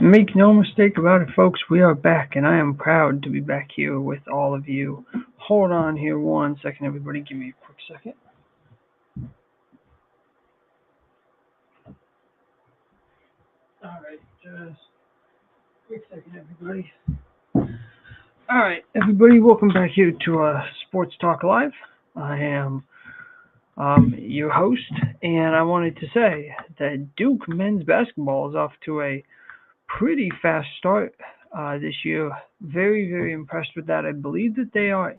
Make no mistake about it, folks, we are back, and I am proud to be back here with all of you. Hold on here one second, everybody. Give me a quick second. All right, just a quick second, everybody. All right, everybody, welcome back here to Sports Talk Live. I am your host, and I wanted to say that Duke men's basketball is off to a pretty fast start this year. Very, very impressed with that. I believe that they are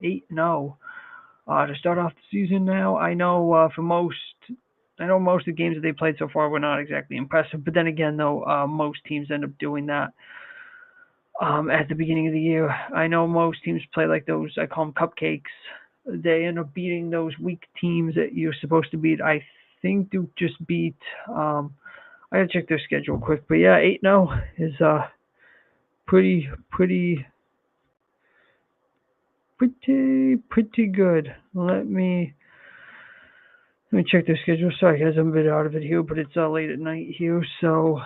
8-0 to start off the season now. I know most of the games that they played so far were not exactly impressive. But then again, though, most teams end up doing that at the beginning of the year. I know most teams play like those. I call them cupcakes. They end up beating those weak teams that you're supposed to beat. I think Duke just beat. I gotta check their schedule quick, but yeah, 8-0 is pretty pretty good. Let me check their schedule. Sorry, guys, I'm a bit out of it here, but it's late at night here, so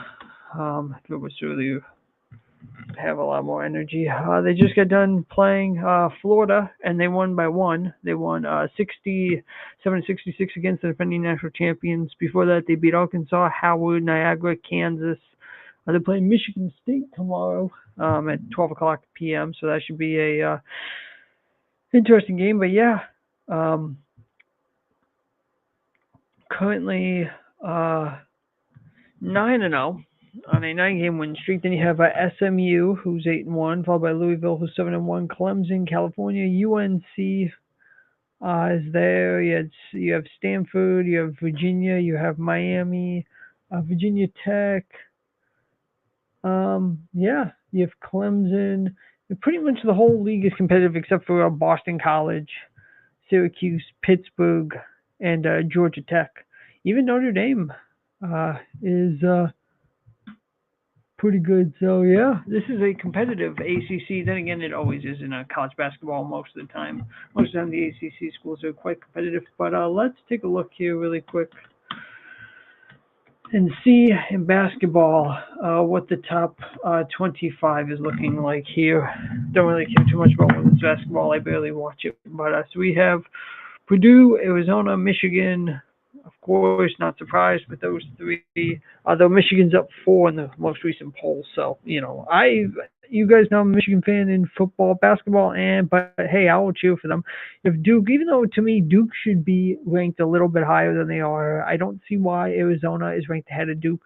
if it was really have a lot more energy. They just got done playing Florida, and they won by one. They won 67-66 against the defending national champions. Before that, they beat Arkansas, Howard, Niagara, Kansas. They're playing Michigan State tomorrow at 12 o'clock p.m., so that should be a interesting game. But yeah, currently 9-0 on a 9-game win streak. Then you have SMU, who's 8-1, followed by Louisville, who's 7-1. Clemson, California, UNC is there. You have Stanford, you have Virginia, you have Miami, Virginia Tech. Yeah, you have Clemson. Pretty much the whole league is competitive except for Boston College, Syracuse, Pittsburgh, and Georgia Tech. Even Notre Dame is pretty good. So yeah, this is a competitive ACC. Then again, it always is in college basketball most of the time. Most of the time, the ACC schools are quite competitive. But let's take a look here really quick and see in basketball what the top 25 is looking like here. Don't really care too much about women's basketball. I barely watch it. But so we have Purdue, Arizona, Michigan. Of course, not surprised with those three. Although Michigan's up 4 in the most recent poll, so you guys know I'm a Michigan fan in football, basketball, but hey, I will cheer for them. If Duke, even though to me Duke should be ranked a little bit higher than they are, I don't see why Arizona is ranked ahead of Duke.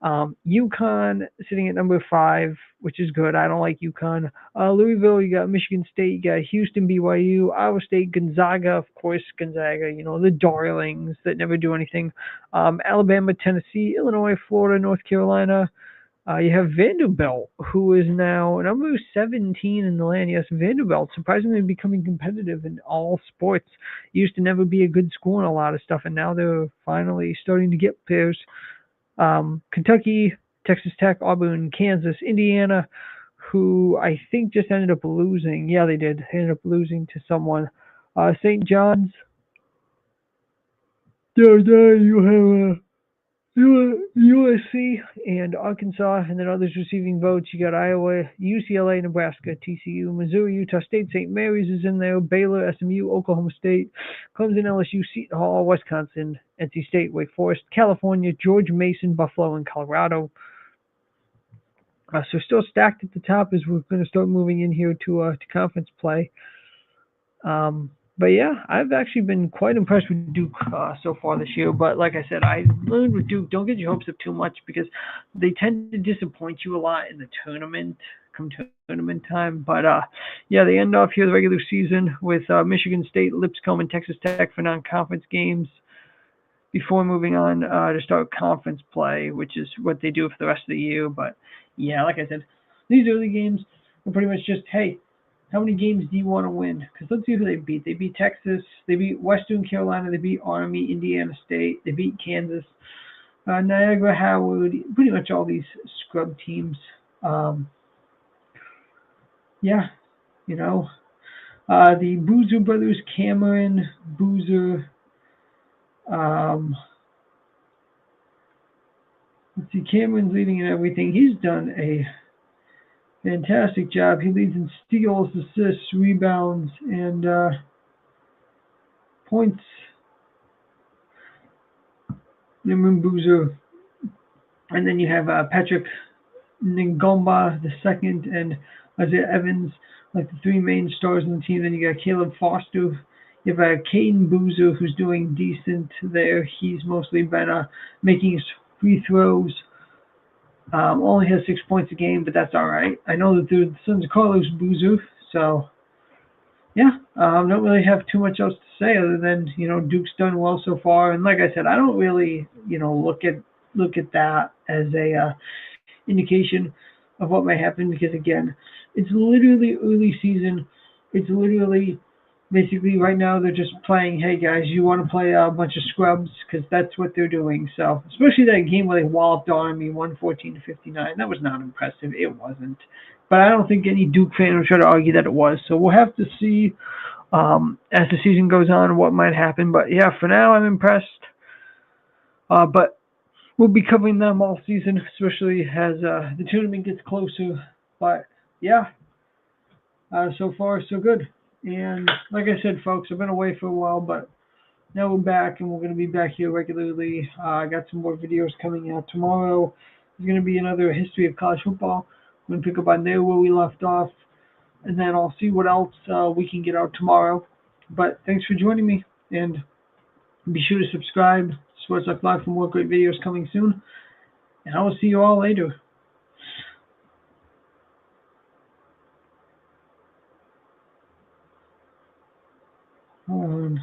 UConn sitting at number 5, which is good. I don't like UConn. Louisville, you got Michigan State, you got Houston, BYU, Iowa State, Gonzaga, of course, Gonzaga, the darlings that never do anything. Alabama, Tennessee, Illinois, Florida, North Carolina. You have Vanderbilt, who is now number 17 in the land. Yes, Vanderbilt, surprisingly becoming competitive in all sports. Used to never be a good school in a lot of stuff, and now they're finally starting to get pairs. Kentucky, Texas Tech, Auburn, Kansas, Indiana, who I think just ended up losing. Yeah, they did. They ended up losing to someone. St. John's. You have USC and Arkansas, and then others receiving votes. You got Iowa, UCLA, Nebraska, TCU, Missouri, Utah State, St. Mary's is in there, Baylor, SMU, Oklahoma State, Clemson, LSU, Seton Hall, Wisconsin, NC State, Wake Forest, California, George Mason, Buffalo, and Colorado. So still stacked at the top as we're going to start moving in here to conference play. But yeah, I've actually been quite impressed with Duke so far this year. But like I said, I learned with Duke, don't get your hopes up too much because they tend to disappoint you a lot in the tournament, come tournament time. But yeah, they end off here the regular season with Michigan State, Lipscomb, and Texas Tech for non-conference games before moving on to start conference play, which is what they do for the rest of the year. But yeah, like I said, these early games are pretty much just, hey, how many games do you want to win? Because let's see who they beat. They beat Texas. They beat Western Carolina. They beat Army, Indiana State. They beat Kansas, Niagara, Howard, pretty much all these scrub teams. Yeah, the Boozer brothers, Cameron, Boozer. Let's see, Cameron's leading in everything. He's done a fantastic job. He leads in steals, assists, rebounds, and points. Limon Boozer. And then you have Patrick Ngomba the second and Isaiah Evans, like the three main stars on the team. Then you got Caleb Foster. You have Caden Boozer, who's doing decent there. He's mostly been making his free throws. Only has 6 points a game, but that's all right. I know that the sons of Carlos Boozer, so yeah, don't really have too much else to say other than Duke's done well so far. And like I said, I don't really look at that as a indication of what might happen because again, it's literally early season. It's literally basically right now they're just playing, hey guys, you want to play a bunch of scrubs because that's what they're doing. So especially that game where they walloped Army 114-59, that was not impressive. It wasn't, but I don't think any Duke fan will try to argue that it was. So we'll have to see as the season goes on what might happen. But yeah, for now I'm impressed. But we'll be covering them all season, especially as the tournament gets closer. But yeah, so far so good. And like I said, folks, I've been away for a while, but now we're back, and we're going to be back here regularly. I got some more videos coming out tomorrow. There's going to be another history of college football. I'm going to pick up on there where we left off, and then I'll see what else we can get out tomorrow. But thanks for joining me, and be sure to subscribe. Sports Talk Live for more great videos coming soon, and I will see you all later. Hold on.